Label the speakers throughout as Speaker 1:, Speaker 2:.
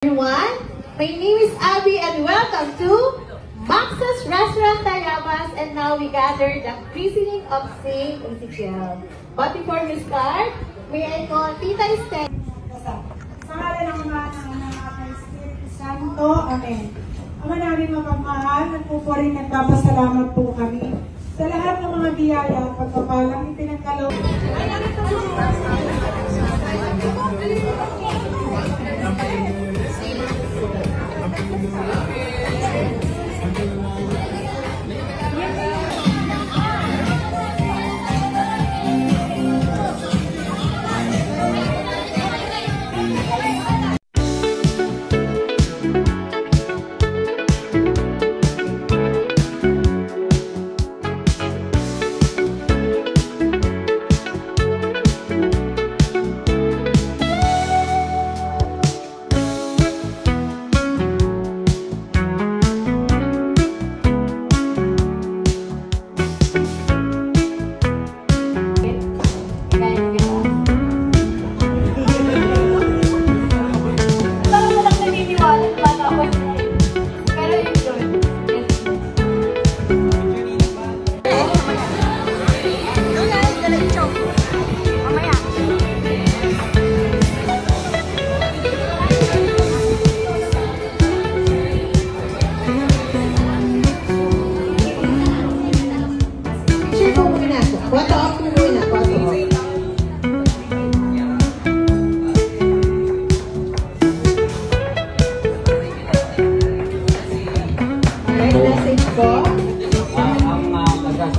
Speaker 1: Everyone, my name is Abby and welcome to Max's Restaurant Tayabas, and now we gather the christening of Saint Ezekiel. But before we start, may I call Tita Esther.
Speaker 2: Sa ngalan ng Ama, ng Anak, at ng Espiritu Santo. Amen. Ama namin mapagmahal, nagpupuri, nagpapasalamat po kami sa lahat ng mga biyaya at pagpapalang ipinagkaloob.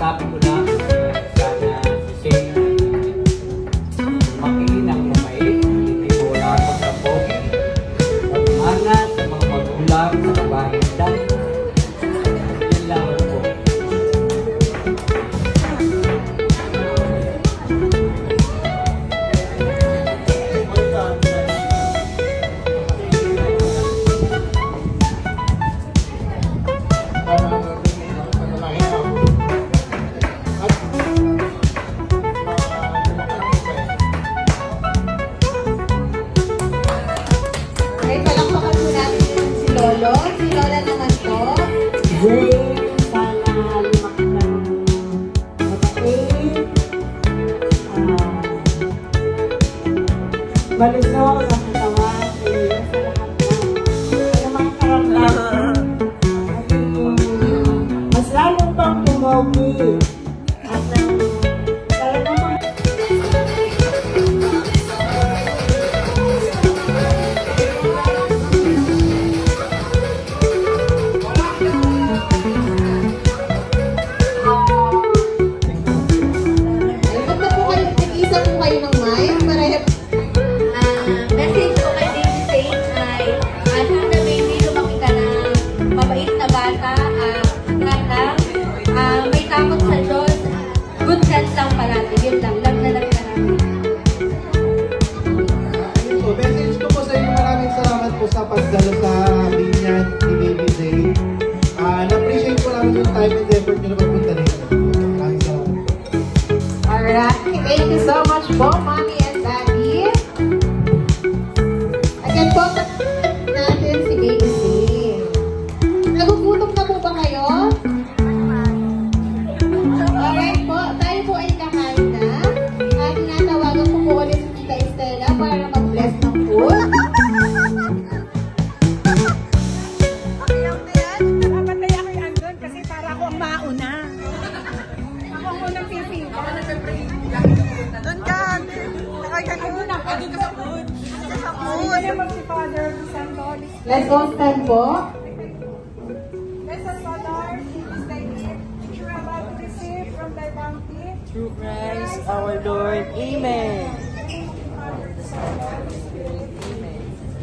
Speaker 3: Sabi ko na sana si makikinang mabait, hindi mo wala pagkabog, pag-mana sa mga magulang sa kabahitan. Yun lang po.
Speaker 1: Lolo, si Lola naman po.
Speaker 2: Sana lumaki na mabait, malusog ang katawan, sa lahat ng mga karamdaman. Mas lalong pang tumogi at talagang
Speaker 1: message ko kay Baby Saint ay sana baby lumaki ka na mabait na bata, may takot sa Diyos, good sense lang palagi, yun lang, love na lang ka namin.
Speaker 4: Ayun po, message ko po sa inyo, maraming salamat po sa pagdalo sa binyan ni Baby Saint. Na-appreciate ko namin yung time and effort nyo na pagpunta dito. Maraming salamat po.
Speaker 1: Alright, thank you so much po, Mommy and Daddy. Again po, natin si Baby Saint. Nagugutom na po ba kayo? Alright po, tayo po ay kakain na. At tinatawagan ko po ulit si Tita Estela para mag-bless ng food.
Speaker 2: dapat kaya ako yung andun kasi para ako ang mauna. Ako ang unang pipila. Doon ka! Nakaganoon na. Doon ka sa food. Hindi naman si Father Santo.
Speaker 1: Let's all stand po.
Speaker 2: Bless us, Father. Please thy gift, which we are about to receive from thy bounty.
Speaker 5: Through Christ our Lord. Amen.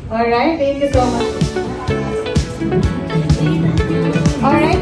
Speaker 1: Alright, thank you so much. Alright,